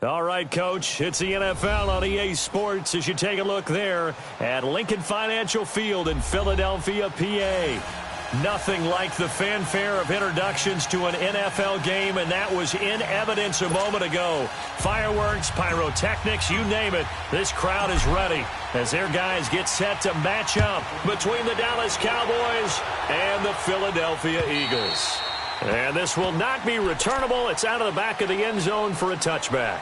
All right, Coach, it's the NFL on EA Sports as you take a look there at Lincoln Financial Field in Philadelphia, PA. Nothing like the fanfare of introductions to an NFL game, and that was in evidence a moment ago. Fireworks, pyrotechnics, you name it, this crowd is ready as their guys get set to match up between the Dallas Cowboys and the Philadelphia Eagles. And this will not be returnable. It's out of the back of the end zone for a touchback.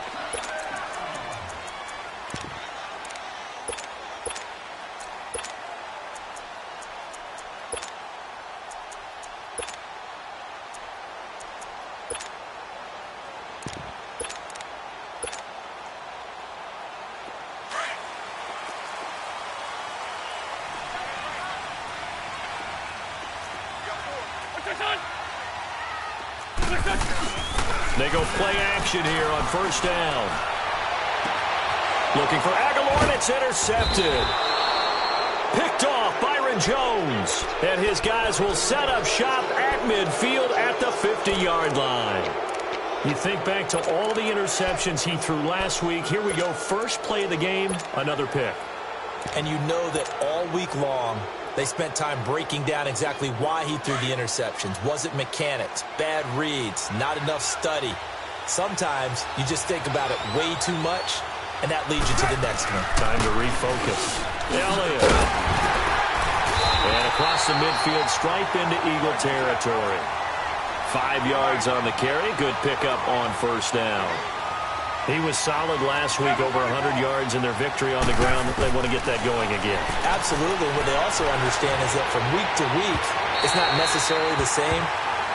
They go play action here on first down. Looking for Aguilar, and it's intercepted. Picked off Byron Jones. And his guys will set up shop at midfield at the 50-yard line. You think back to all the interceptions he threw last week. Here we go, first play of the game, another pick. And you know that all week long, they spent time breaking down exactly why he threw the interceptions. Was it mechanics, bad reads, not enough study? Sometimes you just think about it way too much, and that leads you to the next one. Time to refocus. Elliott. And across the midfield, stripe into Eagle territory. 5 yards on the carry. Good pickup on first down. He was solid last week, over 100 yards in their victory on the ground. They want to get that going again. Absolutely. What they also understand is that from week to week, it's not necessarily the same,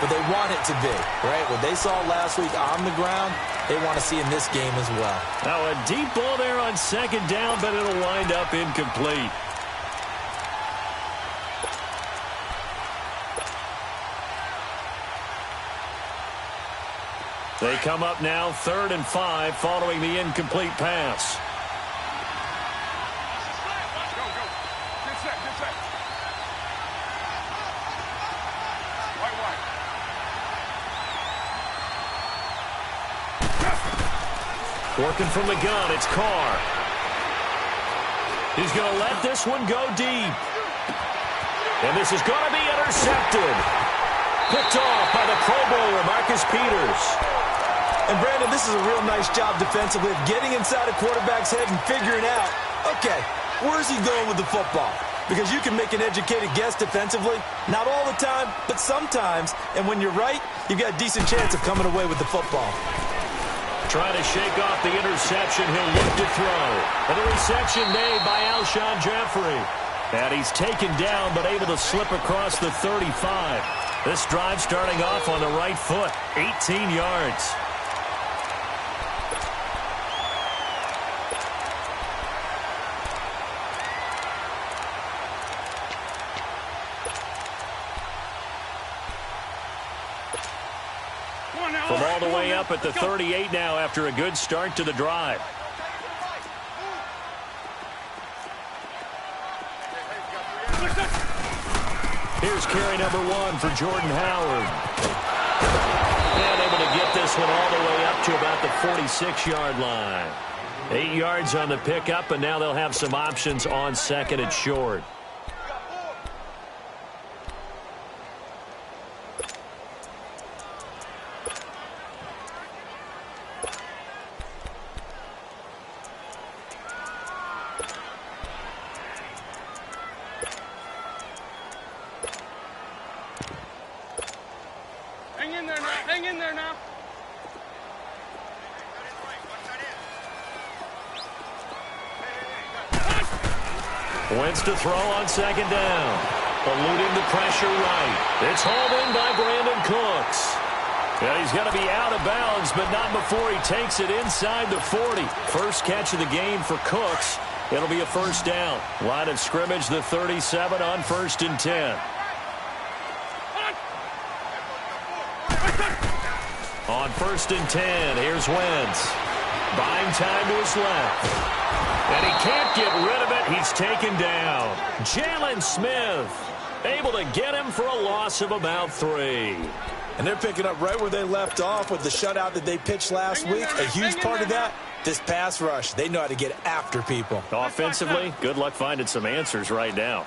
but they want it to be, right? What they saw last week on the ground, they want to see in this game as well. Now a deep ball there on second down, but it'll wind up incomplete. They come up now 3rd and 5 following the incomplete pass. Working from the gun, it's Carr. He's going to let this one go deep. And this is going to be intercepted. Picked off by the Pro Bowler, Marcus Peters. And, Brandon, this is a real nice job defensively of getting inside a quarterback's head and figuring out, okay, where's he going with the football? Because you can make an educated guess defensively. Not all the time, but sometimes. And when you're right, you've got a decent chance of coming away with the football. Trying to shake off the interception. He'll look to throw. And the reception made by Alshon Jeffrey. And he's taken down, but able to slip across the 35. This drive starting off on the right foot. 18 yards. From all the way up at the 38 now after a good start to the drive. Here's carry number 1 for Jordan Howard. And able to get this one all the way up to about the 46-yard line. 8 yards on the pickup, and now they'll have some options on second and short. Hang in there now. Wentz to throw on second down. Eluding the pressure right. It's hauled in by Brandon Cooks. And he's going to be out of bounds, but not before he takes it inside the 40. First catch of the game for Cooks. It'll be a first down. Line of scrimmage, the 37 on 1st and 10. On 1st and 10, here's Wentz. Buying time to his left. And he can't get rid of it. He's taken down. Jalen Smith. Able to get him for a loss of about 3. And they're picking up right where they left off with the shutout that they pitched last week. A huge part of that, this pass rush. They know how to get after people. Offensively, good luck finding some answers right now.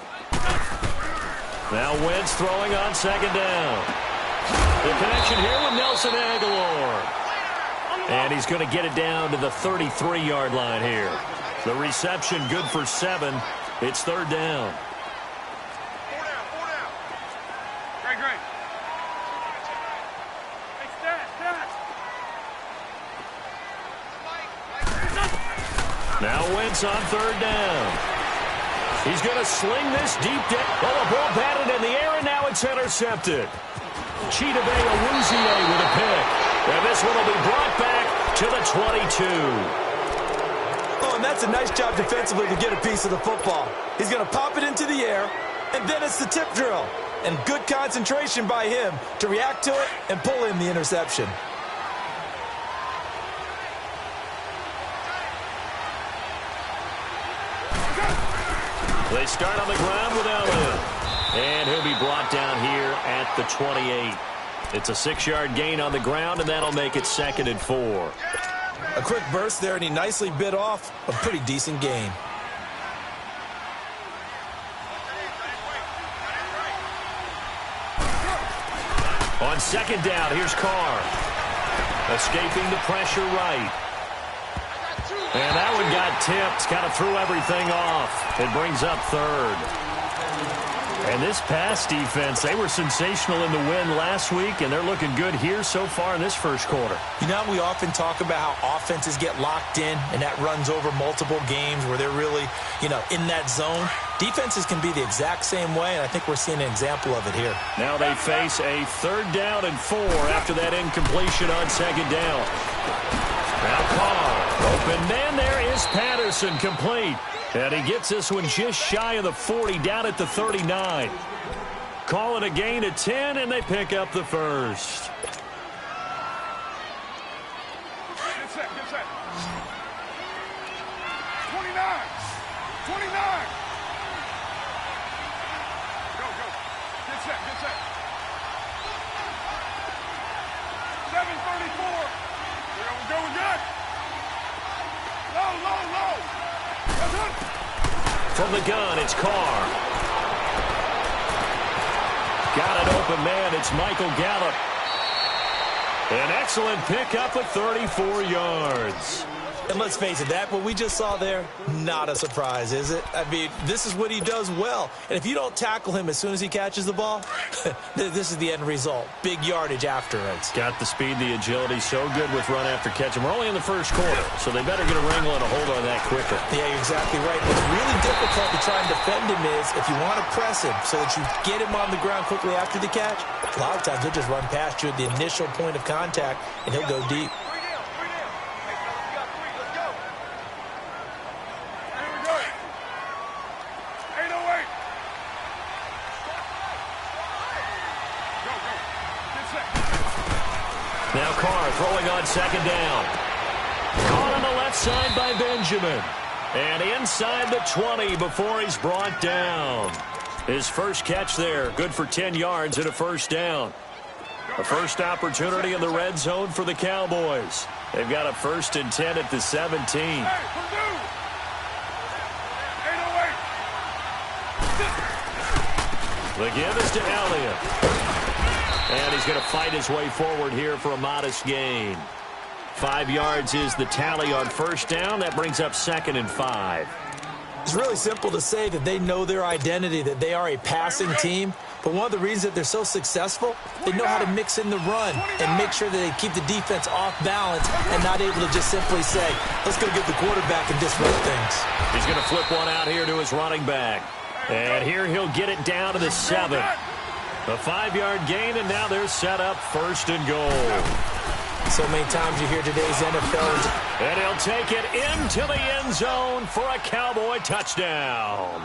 Now Wentz throwing on second down. The connection here with Nelson Aguilar. And he's going to get it down to the 33-yard line here. The reception good for 7. It's third down. Great. Now Wentz on third down. He's going to sling this deep down. Oh, the ball batted in the air, and now it's intercepted. Chidobe Awuzie with a pick. And this one will be brought back to the 22. Oh, and that's a nice job defensively to get a piece of the football. He's going to pop it into the air, and then it's the tip drill. And good concentration by him to react to it and pull in the interception. They start on the ground with Elliott. And he'll be brought down here at the 28. It's a 6-yard gain on the ground, and that'll make it 2nd and 4. A quick burst there, and he nicely bit off a pretty decent gain. On second down, here's Carr. Escaping the pressure right. And that one got tipped. Kind of threw everything off. It brings up third. And this pass defense, they were sensational in the win last week, and they're looking good here so far in this first quarter. You know, we often talk about how offenses get locked in, and that runs over multiple games where they're really, in that zone. Defenses can be the exact same way, and I think we're seeing an example of it here. Now they face a 3rd down and 4 after that incompletion on second down. Now Carr, open man, there is Patterson, complete. And he gets this one just shy of the 40, down at the 39. Calling a gain of 10, and they pick up the first. Get set. 29. Go. Get set. 7:34. We're going good. Low. From the gun, it's Carr. Got an open man. It's Michael Gallup. An excellent pickup of 34 yards. And let's face it, what we just saw there, not a surprise, is it? I mean, this is what he does well. And if you don't tackle him as soon as he catches the ball, this is the end result. Big yardage afterwards. Got the speed, the agility, so good with run after catch. And we're only in the first quarter, so they better get a wrangle and a hold on that quicker. Yeah, you're exactly right. What's really difficult to try and defend him is if you want to press him so that you get him on the ground quickly after the catch, a lot of times he'll just run past you at the initial point of contact, and he'll go deep. Now Carr throwing on second down. Caught on the left side by Benjamin. And inside the 20 before he's brought down. His first catch there, good for 10 yards and a first down. A first opportunity in the red zone for the Cowboys. They've got a 1st and 10 at the 17. The give is to Elliott. And he's going to fight his way forward here for a modest gain. 5 yards is the tally on first down. That brings up 2nd and 5. It's really simple to say that they know their identity, that they are a passing team. But one of the reasons that they're so successful, they know how to mix in the run and make sure that they keep the defense off balance and not able to just simply say, let's go get the quarterback and disrupt things. He's going to flip one out here to his running back. And here he'll get it down to the 7. A 5-yard gain, and now they're set up 1st and goal. So many times you hear today's NFL. And he'll take it into the end zone for a Cowboy touchdown.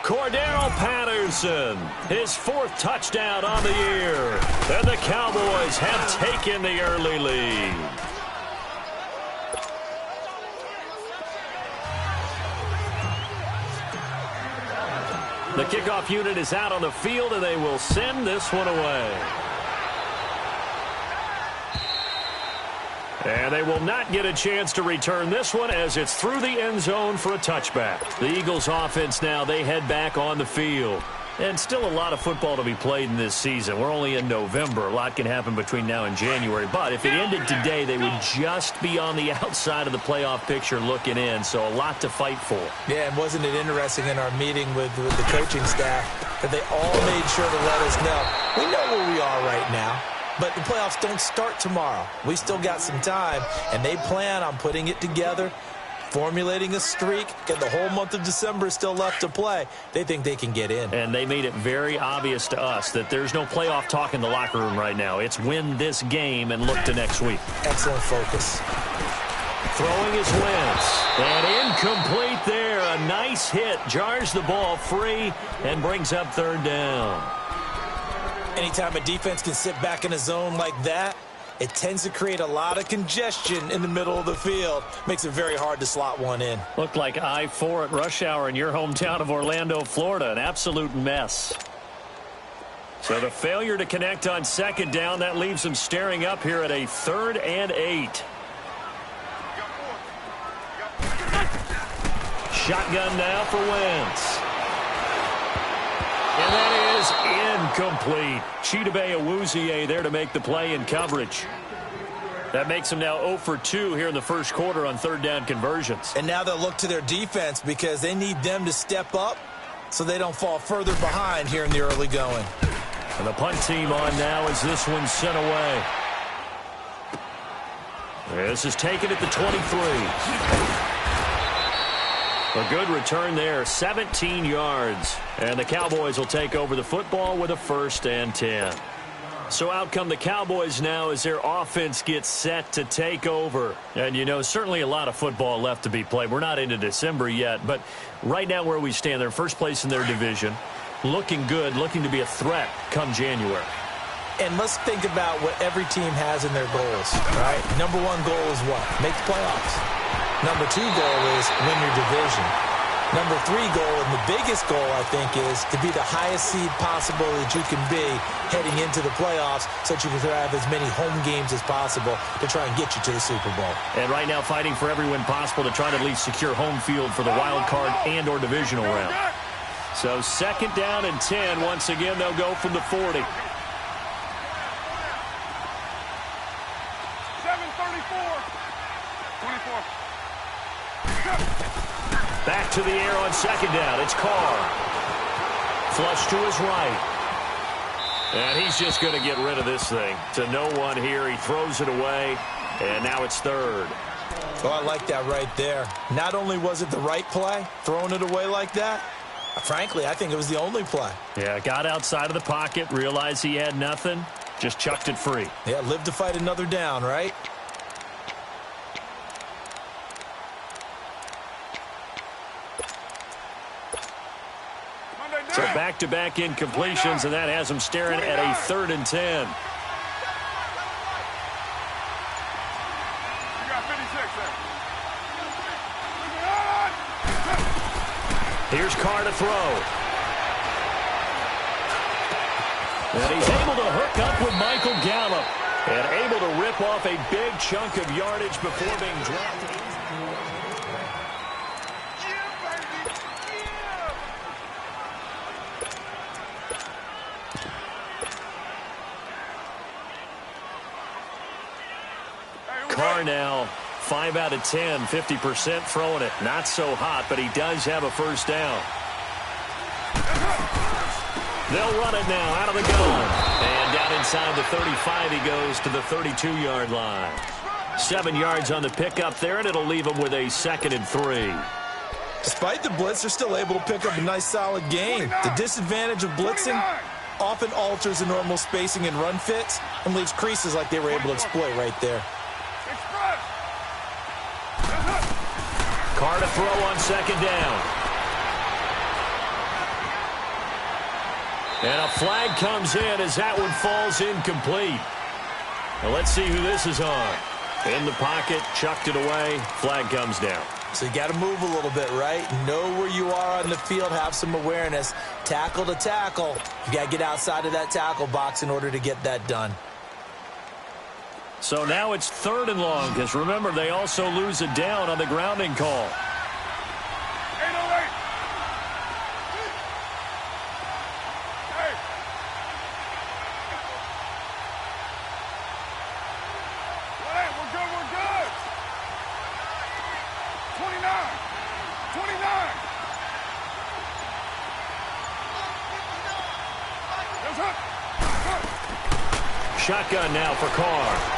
Cordero Patterson, his 4th touchdown on the year. And the Cowboys have taken the early lead. The kickoff unit is out on the field, and they will send this one away. And they will not get a chance to return this one as it's through the end zone for a touchback. The Eagles offense now, they head back on the field. And still a lot of football to be played in this season. We're only in November. A lot can happen between now and January. But if it ended today, they would just be on the outside of the playoff picture looking in. So a lot to fight for. Yeah, and wasn't it interesting in our meeting with the coaching staff that they all made sure to let us know, we know where we are right now, but the playoffs don't start tomorrow. We still got some time, and they plan on putting it together, formulating a streak, and the whole month of December is still left to play. They think they can get in. And they made it very obvious to us that there's no playoff talk in the locker room right now. It's win this game and look to next week. Excellent focus. Throwing is Wentz. And incomplete there. A nice hit. Jars the ball free and brings up third down. Anytime a defense can sit back in a zone like that, it tends to create a lot of congestion in the middle of the field. Makes it very hard to slot one in. Looked like I-4 at rush hour in your hometown of Orlando, Florida. An absolute mess. So the failure to connect on second down, that leaves them staring up here at a 3rd and 8. Shotgun now for Wentz. And that is incomplete. Chidobe Awuzie there to make the play in coverage. That makes them now 0 for 2 here in the first quarter on third down conversions. And now they'll look to their defense because they need them to step up so they don't fall further behind here in the early going. And the punt team on now as this one's sent away. This is taken at the 23. A good return there, 17 yards. And the Cowboys will take over the football with a 1st and 10. So out come the Cowboys now as their offense gets set to take over. And, you know, certainly a lot of football left to be played. We're not into December yet, but right now where we stand, they're first place in their division. Looking good, looking to be a threat come January. And let's think about what every team has in their goals, right? Number 1 goal is what? Make the playoffs. Number 2 goal is win your division. Number 3 goal, and the biggest goal, I think, is to be the highest seed possible that you can be heading into the playoffs so that you can have as many home games as possible to try and get you to the Super Bowl. And right now fighting for every win possible to try to at least secure home field for the wild card and or divisional round. So 2nd down and 10. Once again, they'll go from the 40. 7:34. 24. Back to the air on 2nd down. It's Carr. Flush to his right. And he's just going to get rid of this thing. To no one here. He throws it away. And now it's 3rd. Oh, I like that right there. Not only was it the right play, throwing it away like that, frankly, I think it was the only play. Yeah, got outside of the pocket, realized he had nothing, just chucked it free. Yeah, live to fight another down, right? So back-to-back incompletions, and that has him staring at a 3rd and 10. You got 56 there. Here's Carr to throw. And he's able to hook up with Michael Gallup. And able to rip off a big chunk of yardage before being dropped. Carr now 5 out of 10, 50% throwing it. Not so hot, but he does have a 1st down. They'll run it now out of the gun. And down inside the 35, he goes to the 32-yard line. 7 yards on the pickup there, and it'll leave him with a 2nd and 3. Despite the blitz, they're still able to pick up a nice, solid gain. The disadvantage of blitzing often alters the normal spacing and run fits and leaves creases like they were able to exploit right there. Carr to throw on 2nd down. And a flag comes in as that one falls incomplete. Now let's see who this is on. In the pocket, chucked it away. Flag comes down. So you got to move a little bit, right? Know where you are on the field, have some awareness. Tackle to tackle. You got to get outside of that tackle box in order to get that done. So now it's 3rd and long, because remember, they also lose it down on the grounding call. 808. Hey. We're good, we're good. 29. 29. Shotgun now for Carr.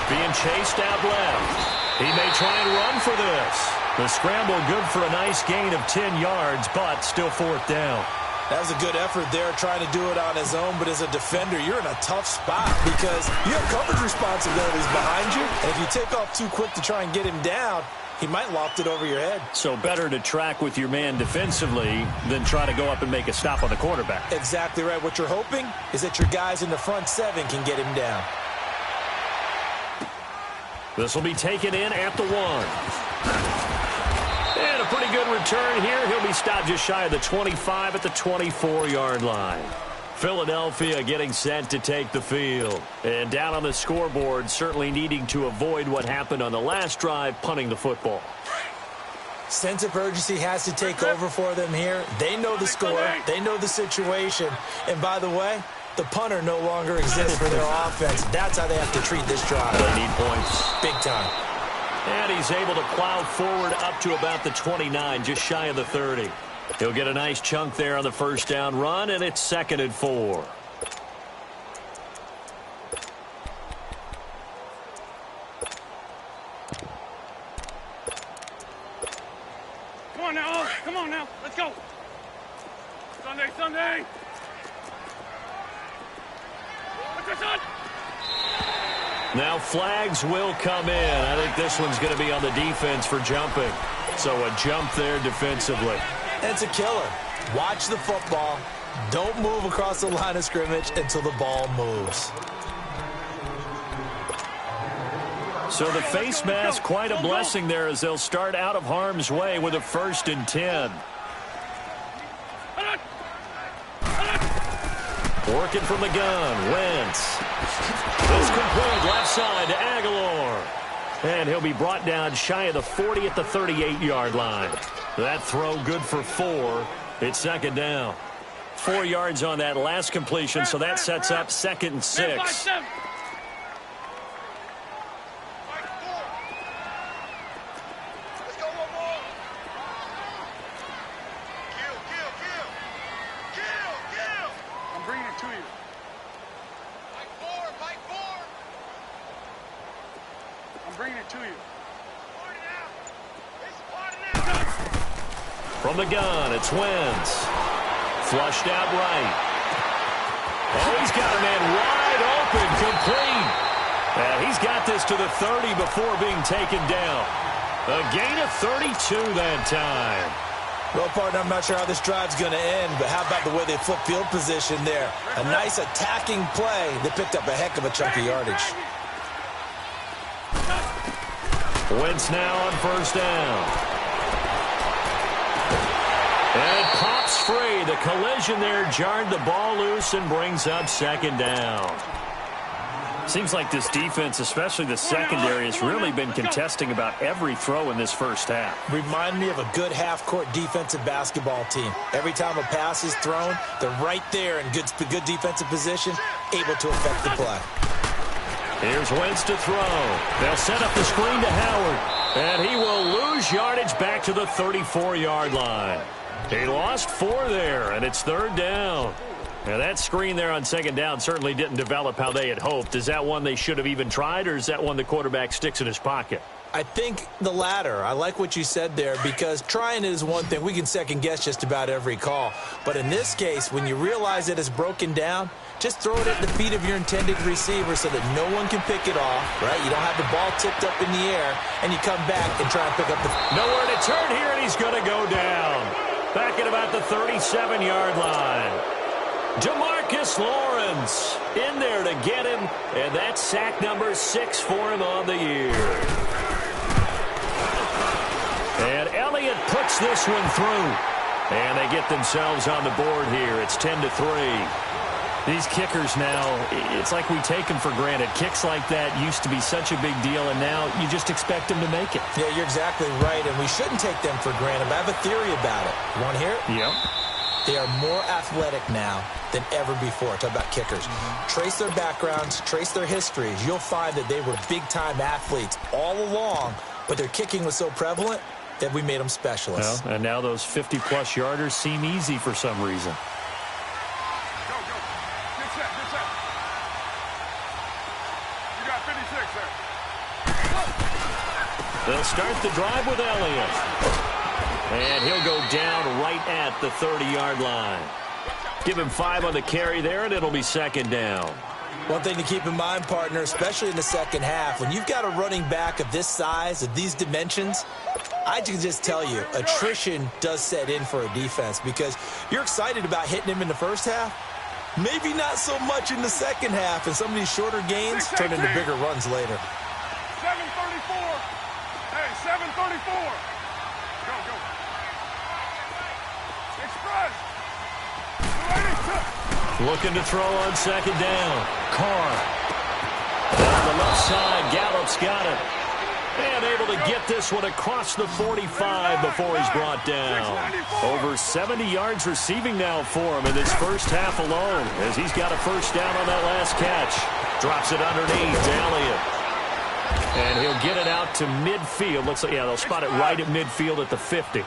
Being chased out left. He may try and run for this. The scramble good for a nice gain of 10 yards, but still 4th down. That was a good effort there, trying to do it on his own. But as a defender, you're in a tough spot because you have coverage responsibilities behind you. And if you take off too quick to try and get him down, he might loft it over your head. So better to track with your man defensively than try to go up and make a stop on the quarterback. Exactly right. What you're hoping is that your guys in the front 7 can get him down. This will be taken in at the 1. And a pretty good return here. He'll be stopped just shy of the 25 at the 24-yard line. Philadelphia getting set to take the field. And down on the scoreboard, certainly needing to avoid what happened on the last drive, punting the football. Sense of urgency has to take over for them here. They know the score. They know the situation. And by the way, the punter no longer exists for their offense. That's how they have to treat this drive. They need points. Big time. And he's able to plow forward up to about the 29, just shy of the 30. He'll get a nice chunk there on the 1st down run, and it's 2nd and 4. Come on now. Come on now. Let's go. Sunday, Sunday. Now flags will come in. I think this one's going to be on the defense for jumping. So a jump there defensively. It's a killer. Watch the football. Don't move across the line of scrimmage until the ball moves. So the face mask, quite a blessing there as they'll start out of harm's way with a 1st and 10. Working from the gun, Wentz. It's complete left side to Aguilar. And he'll be brought down shy of the 40 at the 38-yard line. That throw good for 4. It's 2nd down. 4 yards on that last completion, so that sets up 2nd and 6. From the gun, it's Wentz. Flushed out right. Oh, he's got a man wide open, complete. And he's got this to the 30 before being taken down. A gain of 32 that time. Well, partner, I'm not sure how this drive's going to end, but how about the way they flip field position there? A nice attacking play. They picked up a heck of a chunk of yardage. Wentz now on 1st down. And it pops free. The collision there jarred the ball loose and brings up 2nd down. Seems like this defense, especially the secondary, has really been contesting about every throw in this 1st half. Remind me of a good half-court defensive basketball team. Every time a pass is thrown, they're right there in good defensive position, able to affect the play. Here's Wentz to throw. They'll set up the screen to Howard. And he will lose yardage back to the 34-yard line. He lost 4 there, and it's 3rd down. Now, that screen there on 2nd down certainly didn't develop how they had hoped. Is that one they should have even tried, or is that one the quarterback sticks in his pocket? I think the latter. I like what you said there because trying it is one thing. We can second-guess just about every call. But in this case, when you realize that it's broken down, just throw it at the feet of your intended receiver so that no one can pick it off, right? You don't have the ball tipped up in the air, and you come back and try and pick up the... Nowhere to turn here, and he's going to go down. Back at about the 37-yard line. Demarcus Lawrence in there to get him, and that's sack number 6 for him on the year. And Elliott puts this one through. And they get themselves on the board here. It's 10-3. These kickers now, it's like we take them for granted. Kicks like that used to be such a big deal, and now you just expect them to make it. Yeah, you're exactly right, and we shouldn't take them for granted. But I have a theory about it. You want to hear it? Yep. They are more athletic now than ever before. Talk about kickers. Trace their backgrounds, trace their histories. You'll find that they were big-time athletes all along, but their kicking was so prevalent that we made them specialists. Well, and now those 50-plus yarders seem easy for some reason. They'll start the drive with Elliott. And he'll go down right at the 30-yard line. Give him 5 on the carry there, and it'll be second down. One thing to keep in mind, partner, especially in the second half, when you've got a running back of this size, of these dimensions, I can just tell you, attrition does set in for a defense because you're excited about hitting him in the first half. Maybe not so much in the second half, and some of these shorter gains turn into bigger runs later. 7:34. Hey, 7:34. Go, go. Express. Looking to throw on second down. Carr. Down the left side, Gallup's got it. And able to get this one across the 45 before he's brought down. Over 70 yards receiving now for him in this first half alone, as he's got a first down on that last catch. Drops it underneath to Elliott. And he'll get it out to midfield. Looks like, yeah, they'll spot it right at midfield at the 50.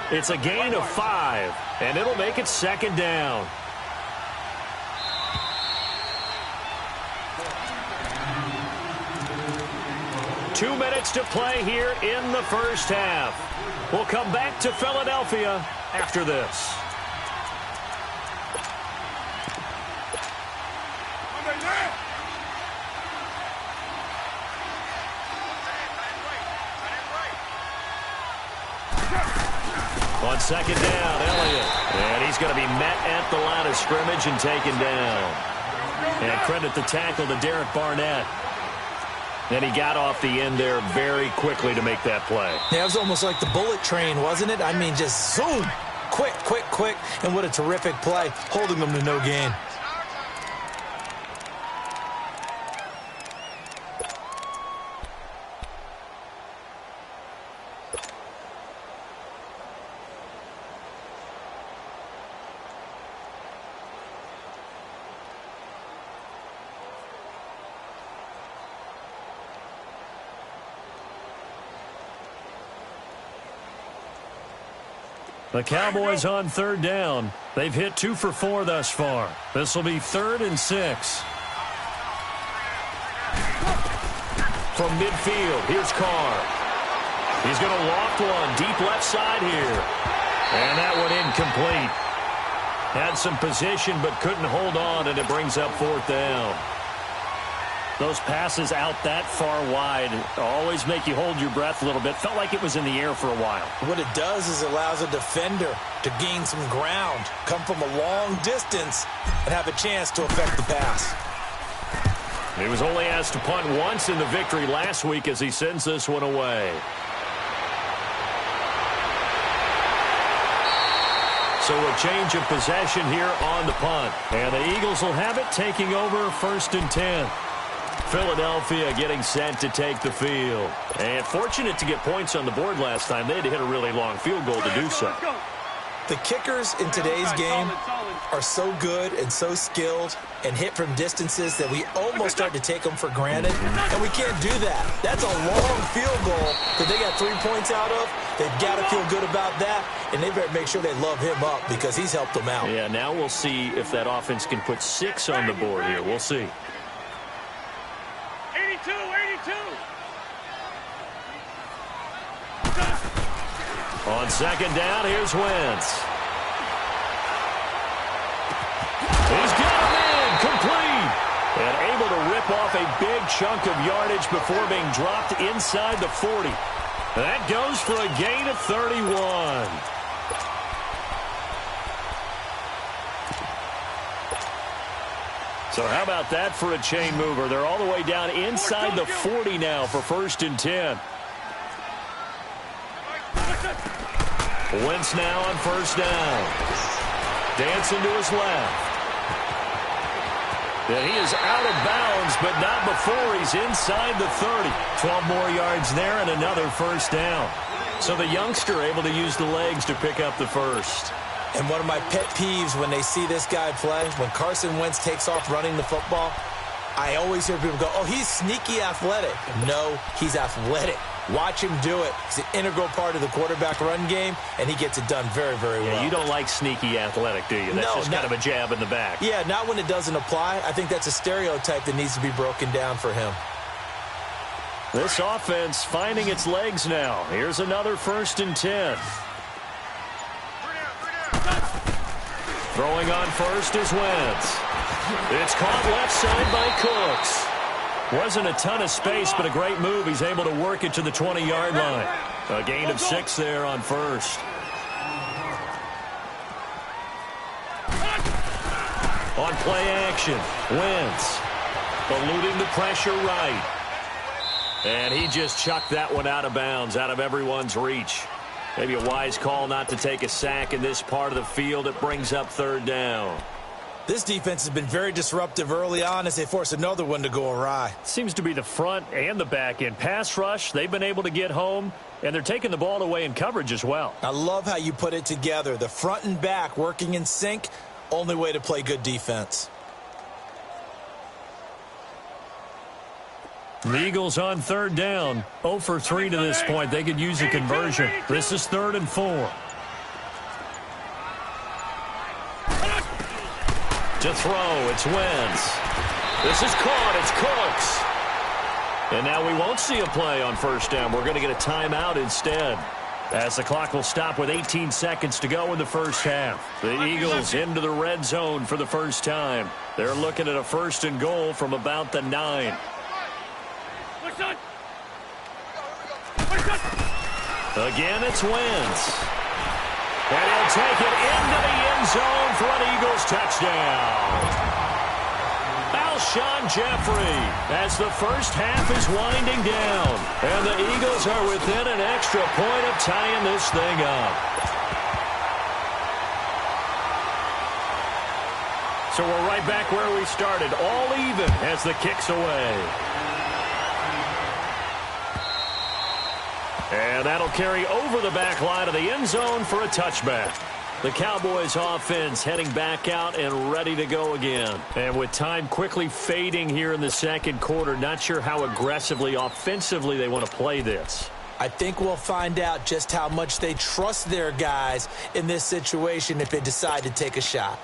It's a gain of 5, and it'll make it second down. Two minutes to play here in the first half. We'll come back to Philadelphia after this. On second down, Elliott. And he's going to be met at the line of scrimmage and taken down. And credit the tackle to Derek Barnett. And he got off the end there very quickly to make that play. Yeah, it was almost like the bullet train, wasn't it? I mean, just zoom. Quick, quick, quick. And what a terrific play, holding them to no gain. The Cowboys on third down. They've hit 2 for 4 thus far. This will be 3rd and 6. From midfield, here's Carr. He's going to loft one deep left side here. And that one incomplete. Had some position but couldn't hold on, and it brings up 4th down. Those passes out that far wide always make you hold your breath a little bit. Felt like it was in the air for a while. What it does is it allows a defender to gain some ground, come from a long distance, and have a chance to affect the pass. He was only asked to punt once in the victory last week as he sends this one away. So a change of possession here on the punt. And the Eagles will have it, taking over 1st and 10. Philadelphia getting set to take the field. And fortunate to get points on the board last time. They had to hit a really long field goal to do so. The kickers in today's game are so good and so skilled and hit from distances that we almost start to take them for granted. And we can't do that. That's a long field goal that they got 3 points out of. They've got to feel good about that. And they better make sure they love him up because he's helped them out. Yeah, now we'll see if that offense can put 6 on the board here. We'll see. 82. On second down, here's Wentz. He's got him in, complete. And able to rip off a big chunk of yardage before being dropped inside the 40. That goes for a gain of 31. So how about that for a chain mover? They're all the way down inside the 40 now for 1st and 10. Wentz now on first down. Dancing to his left. And he is out of bounds, but not before he's inside the 30. 12 more yards there and another first down. So the youngster able to use the legs to pick up the first. And one of my pet peeves when they see this guy play, when Carson Wentz takes off running the football, I always hear people go, oh, he's sneaky athletic. No, he's athletic. Watch him do it. He's an integral part of the quarterback run game, and he gets it done very, very well. Yeah, you don't like sneaky athletic, do you? That's just kind of a jab in the back. Yeah, not when it doesn't apply. I think that's a stereotype that needs to be broken down for him. This offense finding its legs now. Here's another 1st and 10. Throwing on first is Wentz. It's caught left side by Cooks. Wasn't a ton of space, but a great move. He's able to work it to the 20-yard line. A gain of 6 there on first. On play action, Wentz eluding the pressure right. And he just chucked that one out of bounds, out of everyone's reach. Maybe a wise call not to take a sack in this part of the field. It brings up 3rd down. This defense has been very disruptive early on as they force another one to go awry. Seems to be the front and the back end. Pass rush, they've been able to get home, and they're taking the ball away in coverage as well. I love how you put it together. The front and back working in sync, only way to play good defense. The Eagles on 3rd down. 0 for 3 to this point. They could use a conversion. This is 3rd and 4. To throw, it's Wentz. This is caught, it's Cooks. And now we won't see a play on 1st down. We're going to get a timeout instead, as the clock will stop with 18 seconds to go in the 1st half. The Eagles into the red zone for the first time. They're looking at a 1st and goal from about the 9. Again, it's Wentz. And he'll take it into the end zone for an Eagles touchdown. Alshon Jeffrey, as the first half is winding down. And the Eagles are within an extra point of tying this thing up. So we're right back where we started, all even as the kick's away. And that'll carry over the back line of the end zone for a touchback. The Cowboys offense heading back out and ready to go again. And with time quickly fading here in the 2nd quarter, not sure how aggressively, offensively they want to play this. I think we'll find out just how much they trust their guys in this situation if they decide to take a shot.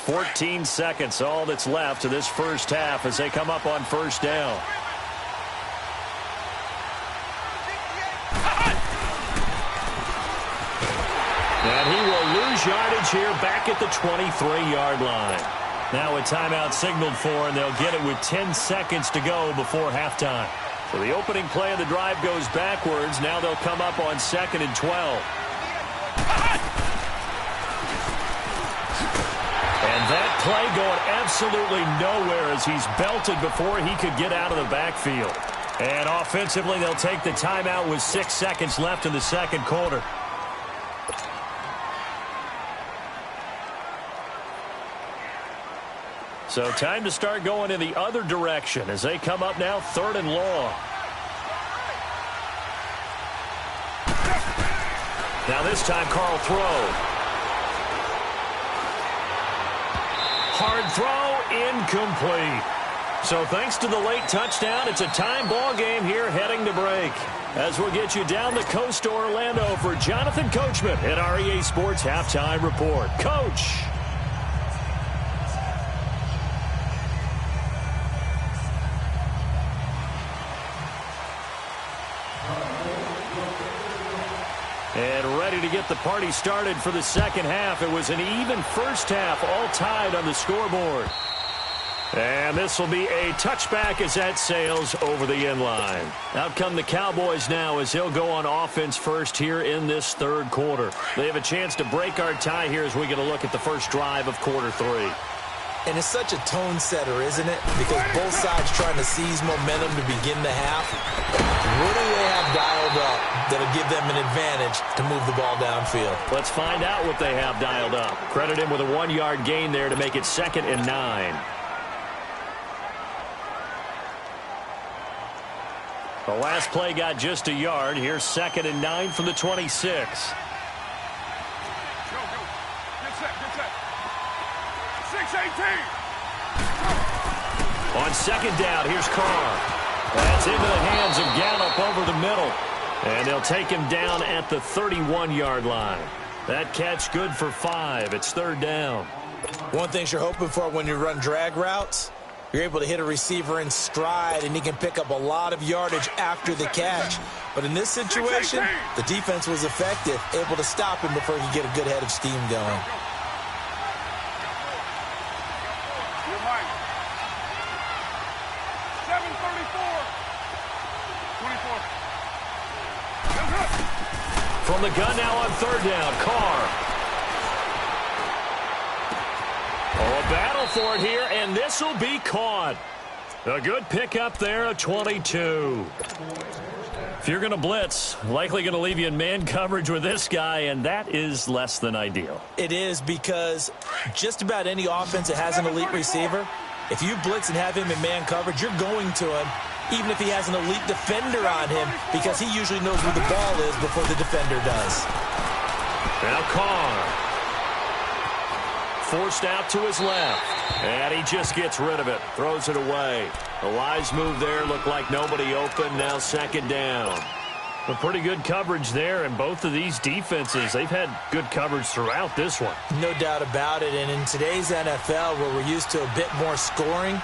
"14 seconds, all that's left of this first half as they come up on 1st down. And he will lose yardage here back at the 23-yard line. Now a timeout signaled for, and they'll get it with 10 seconds to go before halftime. So the opening play of the drive goes backwards. Now they'll come up on 2nd and 12. And that play going absolutely nowhere as he's belted before he could get out of the backfield. And offensively, they'll take the timeout with 6 seconds left in the 2nd quarter. So time to start going in the other direction as they come up now 3rd and long. Now this time, Carl throw. Hard throw, incomplete. So thanks to the late touchdown, it's a time ball game here heading to break. As we'll get you down the coast to Orlando for Jonathan Coachman at our EA Sports Halftime Report. Coach. And ready to get the party started for the 2nd half. It was an even first half, all tied on the scoreboard. And this will be a touchback as that sails over the end line. Out come the Cowboys now as they'll go on offense first here in this 3rd quarter. They have a chance to break our tie here as we get a look at the first drive of quarter 3. And it's such a tone setter, isn't it? Because both sides trying to seize momentum to begin the half. What do they have dialed up that'll give them an advantage to move the ball downfield? Let's find out what they have dialed up. Credit him with a 1-yard gain there to make it 2nd and 9. The last play got just a yard. Here's 2nd and 9 from the 26. On 2nd down, here's Carr. That's into the hands of Gallup over the middle. And they'll take him down at the 31-yard line. That catch good for 5. It's 3rd down. One thing you're hoping for when you run drag routes, you're able to hit a receiver in stride, and he can pick up a lot of yardage after the catch. But in this situation, the defense was effective, able to stop him before he could get a good head of steam going. From the gun now on 3rd down, Carr. Oh, a battle for it here, and this will be caught. A good pickup there, a 22. If you're going to blitz, likely going to leave you in man coverage with this guy, and that is less than ideal. It is, because just about any offense that has an elite receiver, if you blitz and have him in man coverage, you're going to him, even if he has an elite defender on him, because he usually knows where the ball is before the defender does. Now Carr. Forced out to his left. And he just gets rid of it. Throws it away. The wise move there. Looked like nobody open. Now 2nd down. A pretty good coverage there. And both of these defenses, they've had good coverage throughout this one. No doubt about it. And in today's NFL, where we're used to a bit more scoring,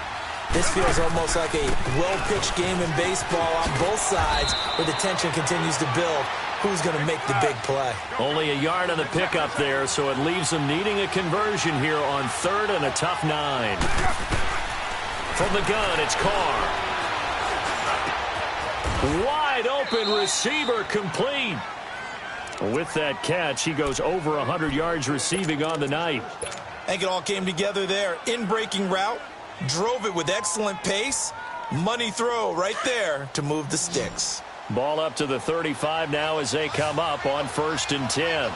this feels almost like a well-pitched game in baseball on both sides, where the tension continues to build. Who's going to make the big play? Only a yard on the pickup there, so it leaves them needing a conversion here on 3rd and a tough 9. From the gun, it's Carr. Wide open receiver, complete. With that catch, he goes over 100 yards receiving on the night. I think it all came together there. In-breaking route, drove it with excellent pace. Money throw right there to move the sticks. Ball up to the 35 now as they come up on 1st and 10.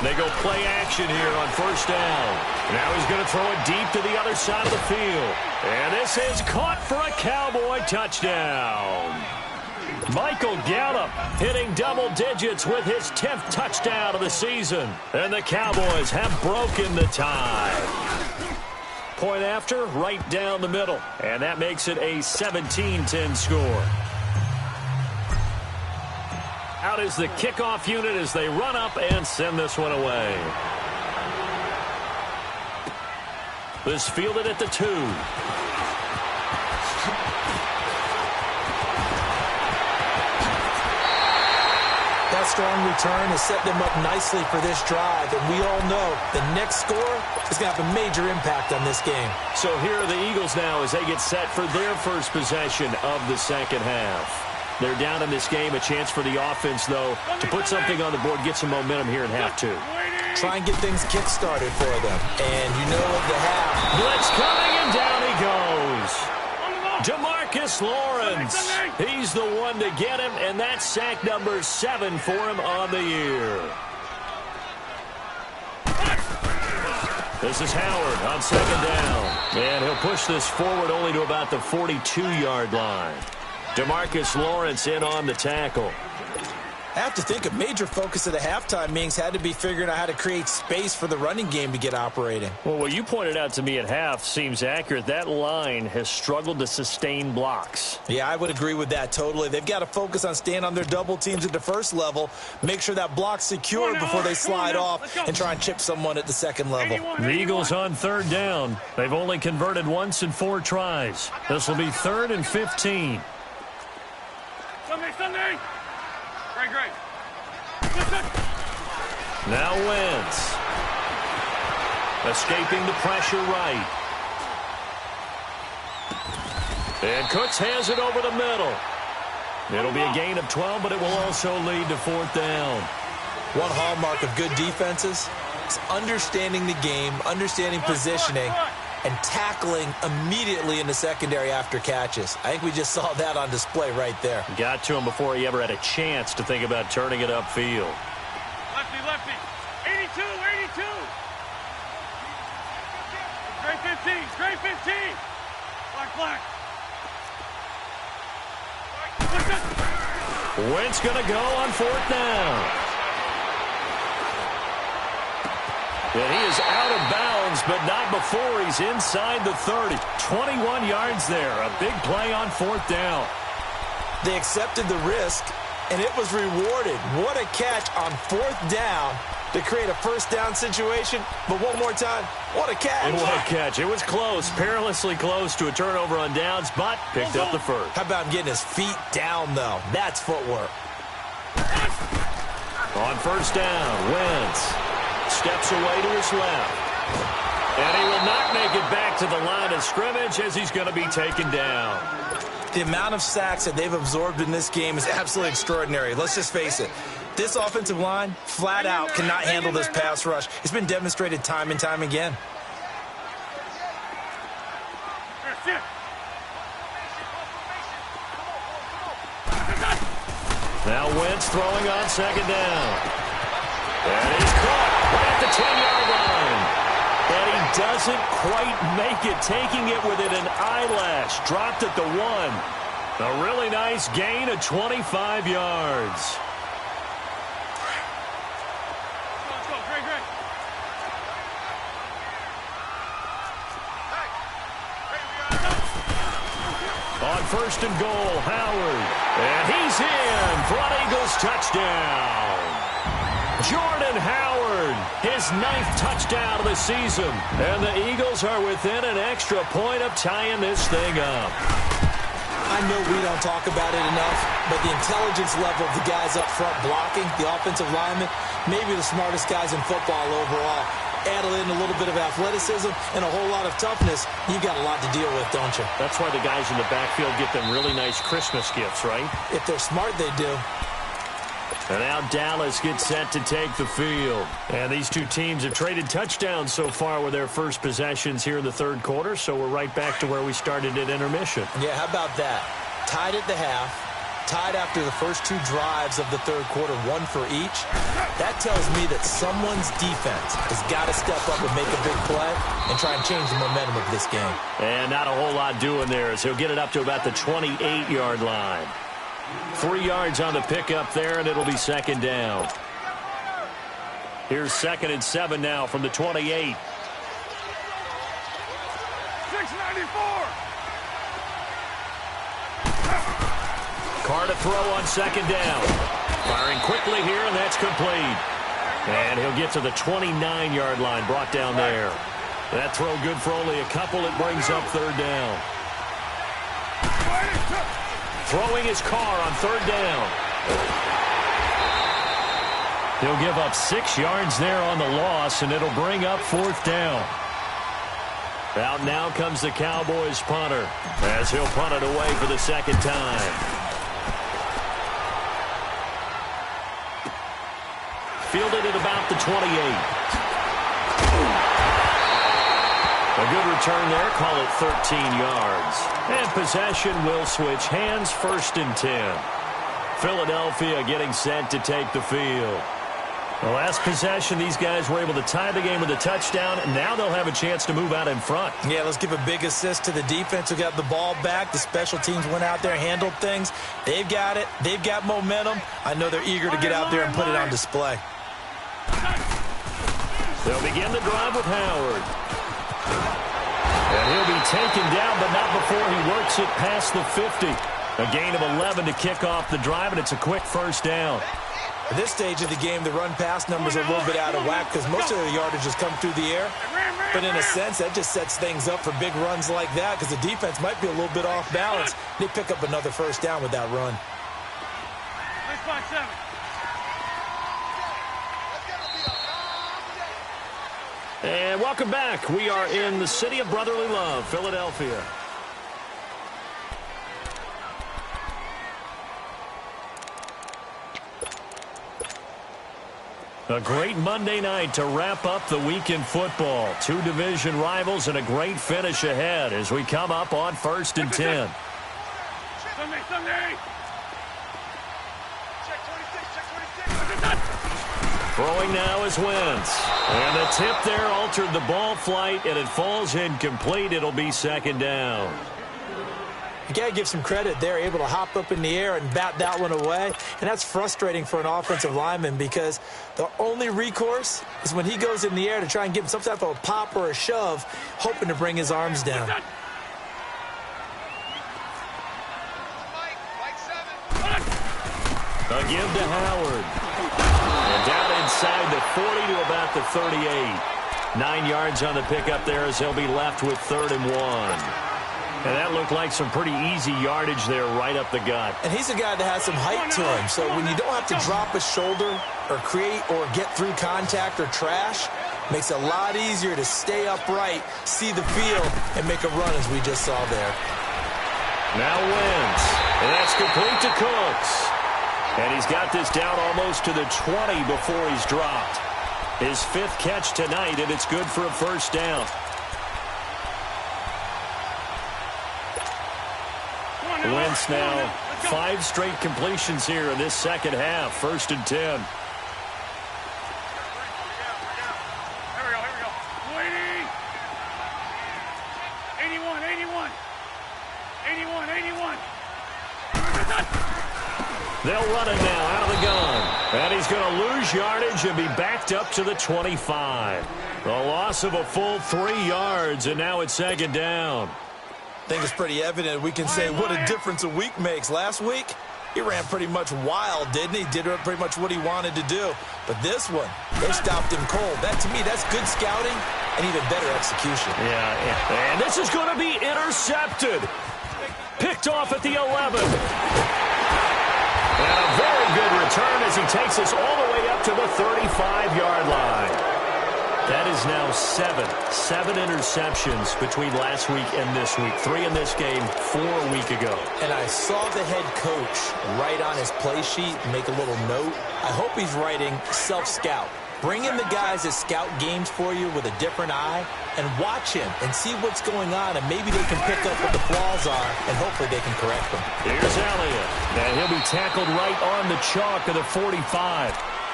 They go play action here on 1st down. Now he's going to throw it deep to the other side of the field. And this is caught for a Cowboy touchdown. Michael Gallup hitting double digits with his 10th touchdown of the season. And the Cowboys have broken the tie. Point after, right down the middle. And that makes it a 17-10 score. Out is the kickoff unit as they run up and send this one away. This fielded at the 2. That strong return has set them up nicely for this drive, and we all know the next score is going to have a major impact on this game. So here are the Eagles now as they get set for their first possession of the 2nd half. They're down in this game. A chance for the offense, though, to put something on the board, get some momentum here in half 2. Try and get things kick-started for them. And you know what the half. Blitz coming, and down he goes. DeMarcus Lawrence. He's the one to get him, and that's sack number 7 for him on the year. This is Howard on 2nd down. And he'll push this forward only to about the 42-yard line. DeMarcus Lawrence in on the tackle. I have to think a major focus of the halftime meetings had to be figuring out how to create space for the running game to get operating. Well, what you pointed out to me at half seems accurate. That line has struggled to sustain blocks. Yeah, I would agree with that totally. They've got to focus on staying on their double teams at the first level, make sure that block's secure before they slide off and try and chip someone at the second level. The Eagles on 3rd down. They've only converted once in 4 tries. This will be 3rd and 15. Sunday. Great. Now Wentz. Escaping the pressure right. And Cooks has it over the middle. It'll be a gain of 12, but it will also lead to 4th down. One hallmark of good defenses, It's understanding the game, understanding positioning, and tackling immediately in the secondary after catches. I think we just saw that on display right there. Got to him before he ever had a chance to think about turning it upfield. Lefty, lefty. 82, 82. Straight 15, straight 15. Black, black. Wentz going to go on 4th down. And he is out of bounds, but not before he's inside the 30. 21 yards there. A big play on 4th down. They accepted the risk, and it was rewarded. What a catch on 4th down to create a first down situation. But one more time, what a catch. And what a catch. It was close, perilously close to a turnover on downs, but picked up the first. How about him getting his feet down, though? That's footwork. On 1st down, Wentz steps away to his left. And he will not make it back to the line of scrimmage as he's going to be taken down. The amount of sacks that they've absorbed in this game is absolutely extraordinary. Let's just face it. This offensive line, flat out, cannot handle this pass rush. It's been demonstrated time and time again. Now Wentz throwing on 2nd down. And he's caught right at the 10-yard line. And he doesn't quite make it, taking it within an eyelash. Dropped at the 1. A really nice gain of 25 yards. Let's go, Greg, Greg. On 1st and goal, Howard. And he's in for an Eagles touchdown. Jordan Howard, his 9th touchdown of the season. And the Eagles are within an extra point of tying this thing up. I know we don't talk about it enough, but the intelligence level of the guys up front blocking, the offensive linemen, maybe the smartest guys in football overall. Add in a little bit of athleticism and a whole lot of toughness, you've got a lot to deal with, don't you? That's why the guys in the backfield get them really nice Christmas gifts, right? If they're smart, they do. And now Dallas gets set to take the field. And these two teams have traded touchdowns so far with their first possessions here in the 3rd quarter, so we're right back to where we started at intermission. Yeah, how about that? Tied at the half, tied after the first 2 drives of the 3rd quarter, 1 for each. That tells me that someone's defense has got to step up and make a big play and try and change the momentum of this game. And not a whole lot doing there as he'll get it up to about the 28-yard line. 3 yards on the pickup there, and it'll be 2nd down. Here's 2nd and 7 now from the 28. 694. Carr to throw on 2nd down. Firing quickly here, and that's complete. And he'll get to the 29-yard line, brought down there. That throw good for only a couple. It brings up 3rd down. Throwing his Carr on 3rd down. He'll give up 6 yards there on the loss, and it'll bring up 4th down. Out now comes the Cowboys punter as he'll punt it away for the 2nd time. Fielded at about the 28. A good return there, call it 13 yards. And possession will switch hands, 1st and 10. Philadelphia getting set to take the field. The last possession, these guys were able to tie the game with a touchdown, and now they'll have a chance to move out in front. Yeah, let's give a big assist to the defense who got the ball back. The special teams went out there, handled things. They've got it. They've got momentum. I know they're eager to get out there and put it on display. They'll begin the drive with Howard. And he'll be taken down, but not before he works it past the 50. A gain of 11 to kick off the drive, and it's a quick 1st down. At this stage of the game, the run-pass numbers are a little bit out of whack because most of the yardage has come through the air. But in a sense, that just sets things up for big runs like that because the defense might be a little bit off balance. They pick up another 1st down with that run. 657. And welcome back. We are in the city of brotherly love, Philadelphia. A great Monday night to wrap up the week in football. Two division rivals and a great finish ahead as we come up on 1st and 10. Sunday. Check 26. Throwing now is Wentz. And the tip there altered the ball flight, and it falls incomplete. It'll be 2nd down. You got to give some credit. They're able to hop up in the air and bat that one away. And that's frustrating for an offensive lineman because the only recourse is when he goes in the air to try and give him some type of a pop or a shove, hoping to bring his arms down. A give to Howard. And down inside the 40 to about the 38. 9 yards on the pickup there as they'll be left with 3rd and 1. And that looked like some pretty easy yardage there right up the gut. And he's a guy that has some height to him. So when you don't have to drop a shoulder or create or get through contact or trash, makes it a lot easier to stay upright, see the field, and make a run as we just saw there. Now Wentz. And that's complete to Cooks. And he's got this down almost to the 20 before he's dropped. His 5th catch tonight, and it's good for a 1st down. Wentz now 5 straight completions here in this second half. 1st and 10. Here we go. Waiting. 81. They'll run it now out of the gun. And he's going to lose yardage and be backed up to the 25. A loss of a full 3 yards, and now it's 2nd down. I think it's pretty evident. We can say what a difference a week makes. Last week, he ran pretty much wild, didn't he? Did pretty much what he wanted to do. But this one, they stopped him cold. That, to me, that's good scouting and even better execution. Yeah. And this is going to be intercepted. Picked off at the 11. And a very good return as he takes us all the way up to the 35-yard line. That is now 7 interceptions between last week and this week. 3 in this game, 4 a week ago. And I saw the head coach write on his play sheet, make a little note. I hope he's writing self-scout. Bring in the guys that scout games for you with a different eye and watch him and see what's going on, and maybe they can pick up what the flaws are, and hopefully they can correct them. Here's Elliott. And he'll be tackled right on the chalk of the 45.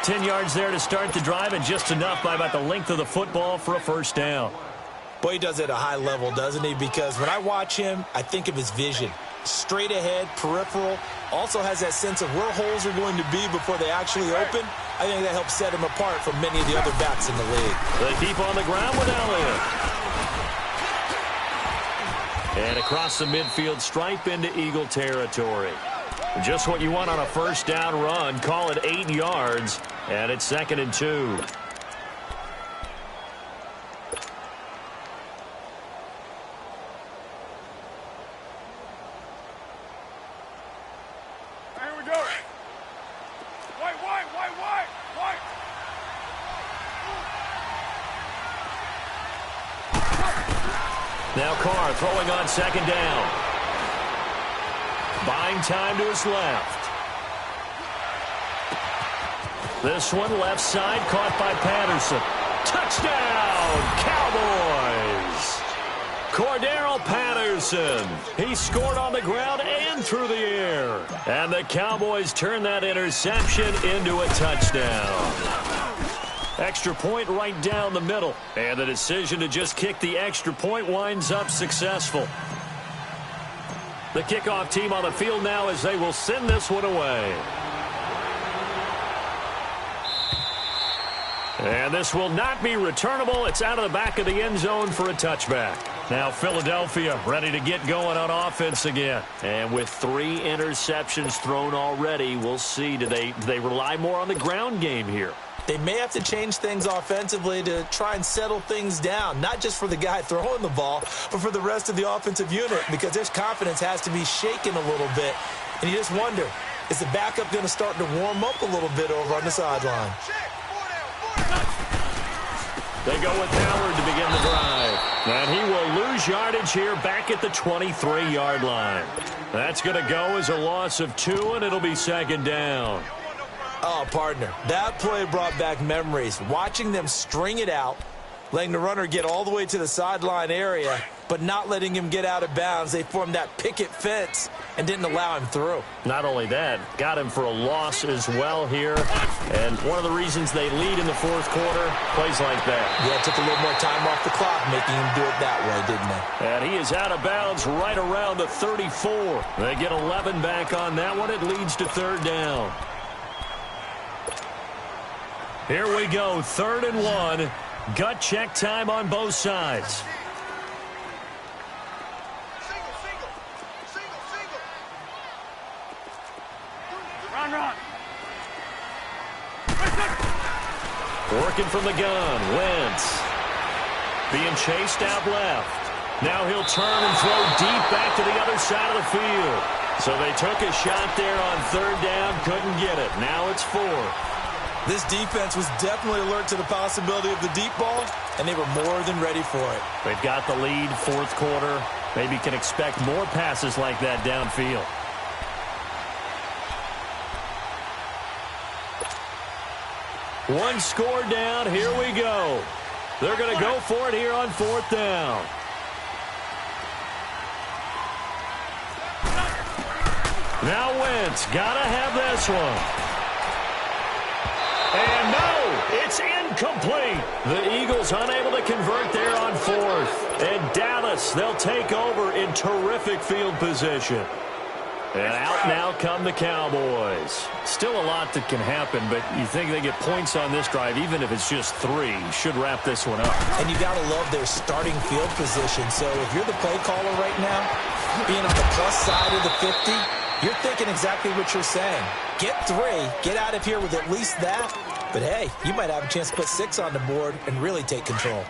10 yards there to start the drive, and just enough by about the length of the football for a 1st down. Boy, he does it at a high level, doesn't he? Because when I watch him, I think of his vision. Straight ahead, peripheral, also has that sense of where holes are going to be before they actually open. I think that helps set him apart from many of the other backs in the league. They keep on the ground with Elliott. And across the midfield stripe into Eagle territory. Just what you want on a 1st down run. Call it 8 yards, and it's 2nd and 2. Here we go. White. Now Carr throwing on 2nd down. Buying time to his left. This one left side caught by Patterson. Touchdown, Cowboys! Cordero Patterson. He scored on the ground and through the air. And the Cowboys turn that interception into a touchdown. Extra point right down the middle. And the decision to just kick the extra point winds up successful. The kickoff team on the field now as they will send this one away. And this will not be returnable. It's out of the back of the end zone for a touchback. Now Philadelphia ready to get going on offense again. And with 3 interceptions thrown already, we'll see. Do they rely more on the ground game here? They may have to change things offensively to try and settle things down, not just for the guy throwing the ball, but for the rest of the offensive unit, because their confidence has to be shaken a little bit. And you just wonder, is the backup going to start to warm up a little bit over on the sideline? They go with Howard to begin the drive. And he will lose yardage here back at the 23-yard line. That's going to go as a loss of 2, and it'll be 2nd down. Oh, partner, that play brought back memories. Watching them string it out, letting the runner get all the way to the sideline area, but not letting him get out of bounds. They formed that picket fence and didn't allow him through. Not only that, got him for a loss as well here. And one of the reasons they lead in the fourth quarter, plays like that. Yeah, it took a little more time off the clock, making him do it that way, didn't they? And he is out of bounds right around the 34. They get 11 back on that one. It leads to third down. Here we go, 3rd and 1. Gut check time on both sides. Run. Working from the gun, Wentz. Being chased out left. Now he'll turn and throw deep back to the other side of the field. So they took a shot there on 3rd down, couldn't get it. Now it's 4. This defense was definitely alert to the possibility of the deep ball, and they were more than ready for it. They've got the lead, fourth quarter. Maybe can expect more passes like that downfield. One score down. Here we go. They're going to go for it here on 4th down. Now Wentz got to have this one. And no, it's incomplete. The Eagles unable to convert there on 4th. And Dallas, they'll take over in terrific field position. And out now come the Cowboys. Still a lot that can happen, but you think they get points on this drive, even if it's just 3. Should wrap this one up. And you got to love their starting field position. So if you're the play caller right now, being on the plus side of the 50, you're thinking exactly what you're saying. Get 3, get out of here with at least that. But hey, you might have a chance to put 6 on the board and really take control.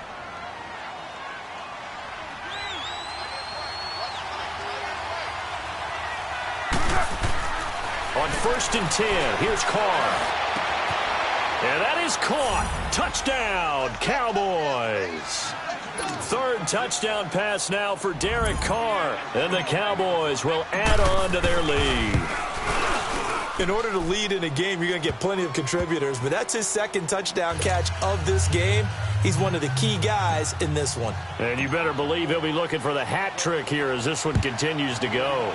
On 1st and 10, here's Carr. And that is caught. Touchdown, Cowboys. 3rd touchdown pass now for Derek Carr. And the Cowboys will add on to their lead. In order to lead in a game, you're going to get plenty of contributors, but that's his 2nd touchdown catch of this game. He's one of the key guys in this one. And you better believe he'll be looking for the hat trick here as this one continues to go.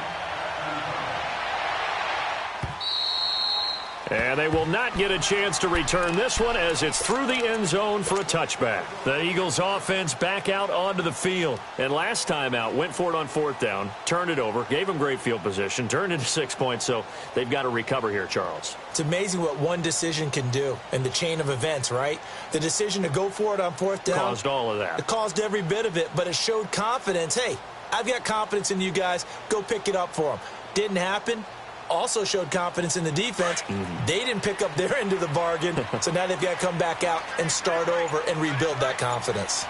And they will not get a chance to return this one as it's through the end zone for a touchback. The Eagles offense back out onto the field. And last time out, went for it on 4th down, turned it over, gave them great field position, turned into 6 points, so they've got to recover here, Charles. It's amazing what one decision can do in the chain of events, right? The decision to go for it on 4th down. Caused all of that. It caused every bit of it, but it showed confidence. Hey, I've got confidence in you guys. Go pick it up for them. Didn't happen. Also showed confidence in the defense. They didn't pick up their end of the bargain, so now they've got to come back out and start over and rebuild that confidence.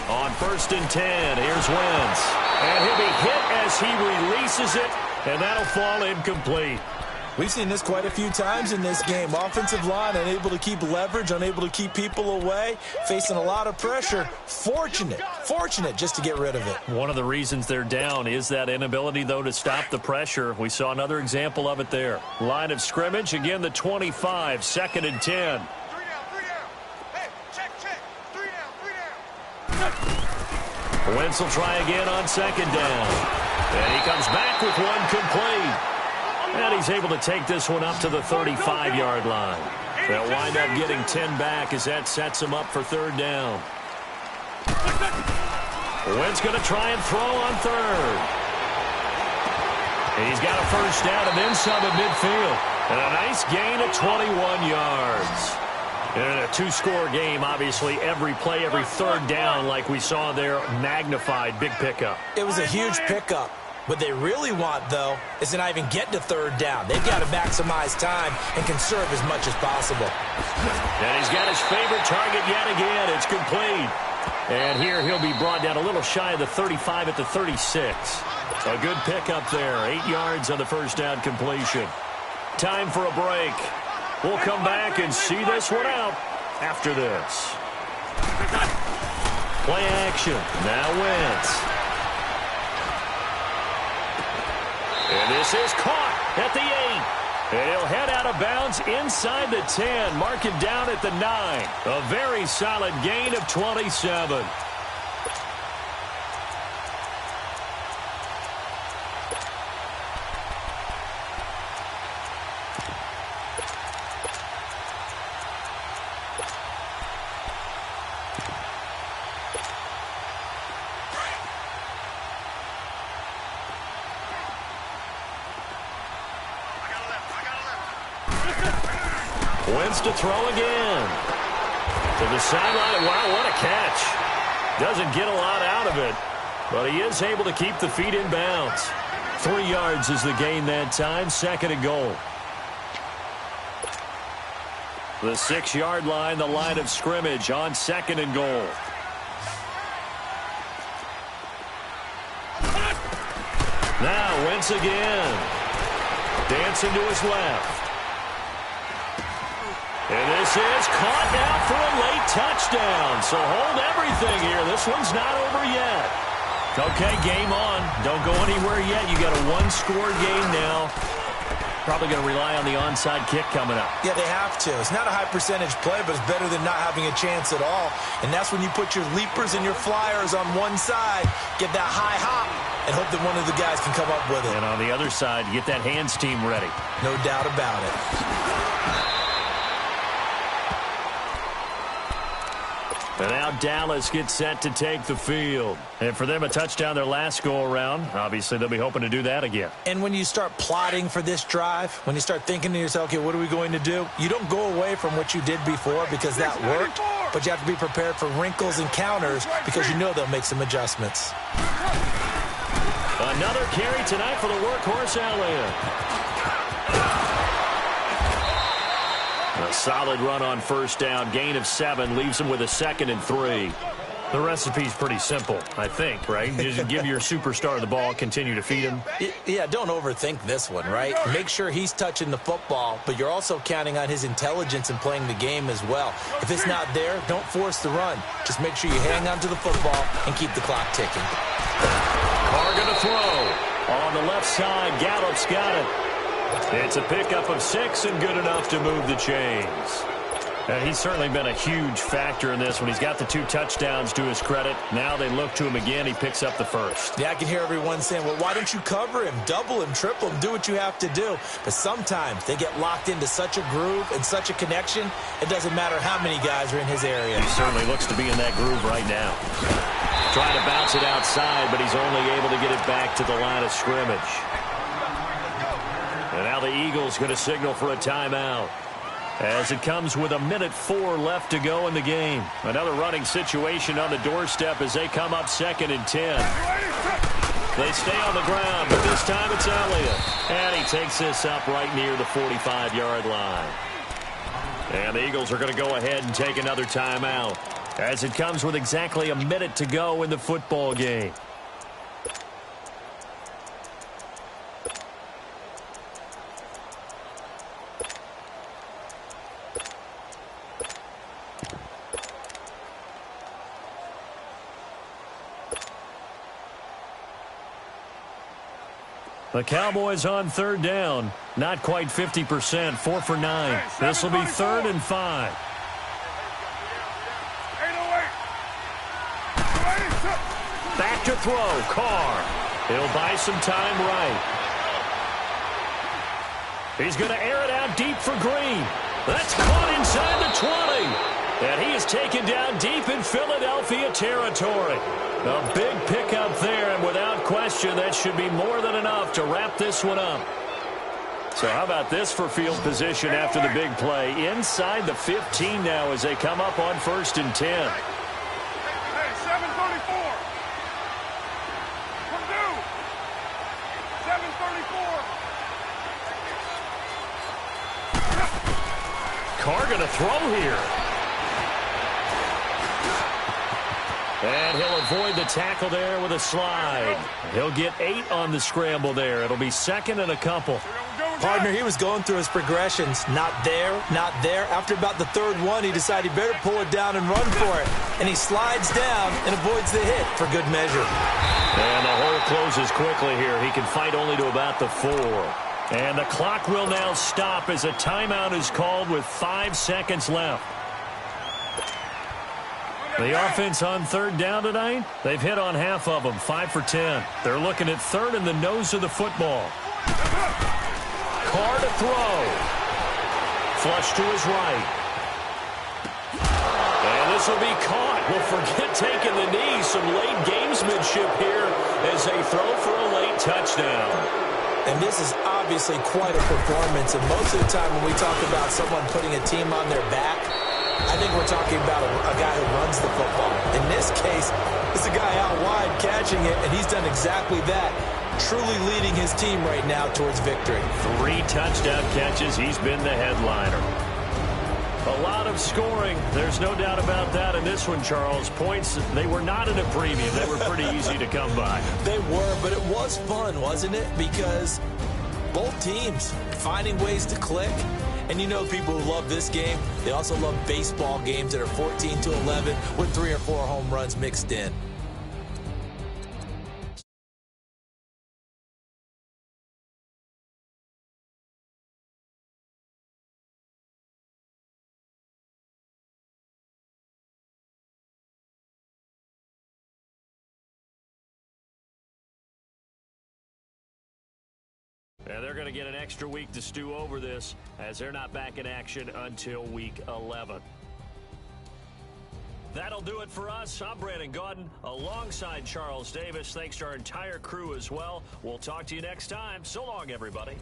On 1st and 10, here's Wentz. And he'll be hit as he releases it, and that'll fall incomplete. We've seen this quite a few times in this game. Offensive line unable to keep leverage, unable to keep people away, facing a lot of pressure. Fortunate just to get rid of it. One of the reasons they're down is that inability, though, to stop the pressure. We saw another example of it there. Line of scrimmage, again, the 25, 2nd and 10. 3 down. Hey, check. 3 down. Wentz will try again on 2nd down. And he comes back with one complete. And he's able to take this one up to the 35-yard line. They'll wind up getting 10 back as that sets him up for 3rd down. Wentz going to try and throw on 3rd. He's got a 1st down and then some at midfield. And a nice gain of 21 yards. And in a 2-score game, obviously, every play, every 3rd down, like we saw there, magnified, big pickup. It was a huge pickup. What they really want, though, is to not even get to 3rd down. They've got to maximize time and conserve as much as possible. And he's got his favorite target yet again. It's complete. And here he'll be brought down a little shy of the 35 at the 36. A good pickup there. 8 yards on the 1st down completion. Time for a break. We'll come back and see this one out after this. Play action. Now Wentz. And this is caught at the 8. And he'll head out of bounds inside the 10, mark it down at the 9. A very solid gain of 27. Wins to throw again. To the sideline. Wow, what a catch. Doesn't get a lot out of it, but he is able to keep the feet in bounds. 3 yards is the gain that time, 2nd and goal. The 6-yard line, the line of scrimmage on 2nd and goal. Now Wentz again. Dancing to his left. And this is caught now for a late touchdown. So hold everything here. This one's not over yet. Okay, game on. Don't go anywhere yet. You got a 1-score game now. Probably going to rely on the onside kick coming up. Yeah, they have to. It's not a high-percentage play, but it's better than not having a chance at all. And that's when you put your leapers and your flyers on one side, get that high hop, and hope that one of the guys can come up with it. And on the other side, get that hands team ready. No doubt about it. And now Dallas gets set to take the field. And for them, a touchdown their last go-around. Obviously, they'll be hoping to do that again. And when you start plotting for this drive, when you start thinking to yourself, okay, what are we going to do? You don't go away from what you did before because that worked, but you have to be prepared for wrinkles and counters because you know they'll make some adjustments. Another carry tonight for the workhorse Elliott. A solid run on first down. Gain of 7 leaves him with a 2nd and 3. The recipe's pretty simple, I think, right? Just give your superstar the ball, continue to feed him. Yeah, don't overthink this one, right? Make sure he's touching the football, but you're also counting on his intelligence in playing the game as well. If it's not there, don't force the run. Just make sure you hang on to the football and keep the clock ticking. Carr going to throw. On the left side, Gallup's got it. It's a pickup of 6 and good enough to move the chains. He's certainly been a huge factor in this when he's got the 2 touchdowns to his credit. Now they look to him again. He picks up the first. Yeah, I can hear everyone saying, well, why don't you cover him, double him, triple him, do what you have to do. But sometimes they get locked into such a groove and such a connection, it doesn't matter how many guys are in his area. He certainly looks to be in that groove right now. Trying to bounce it outside, but he's only able to get it back to the line of scrimmage. And now the Eagles going to signal for a timeout as it comes with 1:04 left to go in the game. Another running situation on the doorstep as they come up 2nd and 10. They stay on the ground, but this time it's Elliott. And he takes this up right near the 45-yard line. And the Eagles are going to go ahead and take another timeout as it comes with exactly 1 minute to go in the football game. The Cowboys on 3rd down. Not quite 50%. 4 for 9. This will be 3rd and 5. Back to throw. Carr. He'll buy some time right. He's going to air it out deep for Green. That's caught inside the 20. And he is taken down deep in Philadelphia territory. A big pickup there, and without question, that should be more than enough to wrap this one up. So how about this for field position after the big play? Inside the 15 now as they come up on 1st and 10. Hey, 734. Come do. 734. Carr going to throw here. And he'll avoid the tackle there with a slide. He'll get 8 on the scramble there. It'll be 2nd and a couple. Partner, he was going through his progressions. Not there, not there. After about the 3rd one, he decided he better pull it down and run for it. And he slides down and avoids the hit for good measure. And the hole closes quickly here. He can fight only to about the 4. And the clock will now stop as a timeout is called with 5 seconds left. The offense on third down tonight, they've hit on half of them, 5 for 10. They're looking at third in the nose of the football. Carr to throw. Flush to his right. And this will be caught. Well, forget taking the knee. Some late gamesmanship here as they throw for a late touchdown. And this is obviously quite a performance. And most of the time when we talk about someone putting a team on their back, I think we're talking about a guy who runs the football. In this case, it's a guy out wide catching it, and he's done exactly that, truly leading his team right now towards victory. 3 touchdown catches. He's been the headliner. A lot of scoring. There's no doubt about that in this one, Charles. Points, they were not at a premium. They were pretty easy to come by. They were, but it was fun, wasn't it? Because both teams finding ways to click. And you know people who love this game, they also love baseball games that are 14-11 with 3 or 4 home runs mixed in. And they're going to get an extra week to stew over this as they're not back in action until week 11. That'll do it for us. I'm Brandon Gaudin alongside Charles Davis. Thanks to our entire crew as well. We'll talk to you next time. So long, everybody.